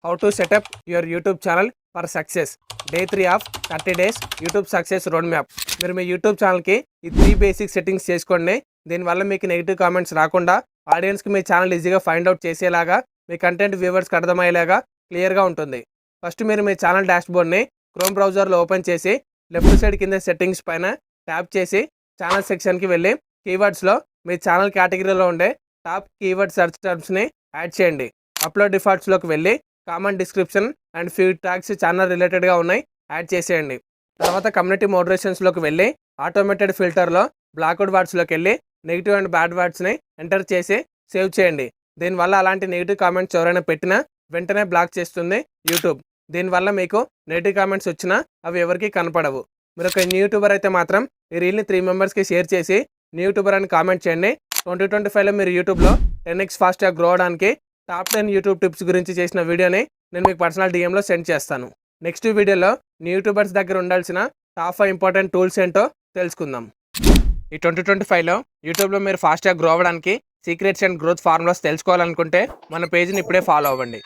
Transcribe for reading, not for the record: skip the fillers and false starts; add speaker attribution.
Speaker 1: How to set up your YouTube channel for success day 3 of 30 days YouTube success road map. మీరు మీ YouTube ఛానల్కి ఈ 3 basic settings చేసుకోండి. దీనివల్ల మీకు నెగిటివ్ కామెంట్స్ రాకుండా ఆడియన్స్కి మీ ఛానల్ ఈజీగా ఫైండ్ అవుట్ చేసేలాగా, మీ కంటెంట్ వ్యూవర్స్కి అర్థమయ్యేలాగా క్లియర్గా ఉంటుంది. ఫస్ట్ మీరు మీ ఛానల్ డాష్బోర్డ్ని క్రోమ్ బ్రౌజర్లో ఓపెన్ చేసి లెఫ్ట్ సైడ్ కింద సెట్టింగ్స్ పైన ట్యాప్ చేసి ఛానల్ సెక్షన్కి వెళ్ళి కీవర్డ్స్లో మీ ఛానల్ కేటగిరీలో ఉండే టాప్ కీవర్డ్ సెర్చ్ టర్మ్స్ని యాడ్ చేయండి. అప్లోడ్ డిఫాల్ట్స్లోకి వెళ్ళి common description and few tags channel రిలేటెడ్గా ఉన్నాయి యాడ్ చేసేయండి. తర్వాత కమ్యూనిటీ మోడరేషన్స్లోకి వెళ్ళి ఆటోమేటెడ్ ఫిల్టర్లో బ్లాక్అవుట్ వర్డ్స్లోకి వెళ్ళి నెగిటివ్ అండ్ బ్యాడ్ వర్డ్స్ని ఎంటర్ చేసి సేవ్ చేయండి. దీనివల్ల అలాంటి నెగిటివ్ కామెంట్స్ ఎవరైనా పెట్టినా వెంటనే బ్లాక్ చేస్తుంది యూట్యూబ్. దీనివల్ల మీకు నెగిటివ్ కామెంట్స్ వచ్చినా అవి ఎవరికి కనపడవు. మీరు ఒక న్యూ యూట్యూబర్ అయితే మాత్రం ఈ రీల్ని 3 మెంబర్స్కి షేర్ చేసి న్యూ యూట్యూబర్ అని కామెంట్ చేయండి. 2025లో మీరు యూట్యూబ్లో 10x ఫాస్ట్గా గ్రో అవడానికి టాప్ 10 యూట్యూబ్ టిప్స్ గురించి చేసిన వీడియోని నేను మీకు పర్సనల్ డిఎంలో సెండ్ చేస్తాను. నెక్స్ట్ వీడియోలో న్యూ యూట్యూబర్స్ దగ్గర ఉండాల్సిన టాప్ 5 ఇంపార్టెంట్ టూల్స్ ఏంటో తెలుసుకుందాం. ఈ 2025లో యూట్యూబ్లో మీరు ఫాస్ట్గా గ్రో అవ్వడానికి సీక్రెట్స్ అండ్ గ్రోత్ ఫార్ములాస్ తెలుసుకోవాలనుకుంటే మన పేజ్ని ఇప్పుడే ఫాలో అవ్వండి.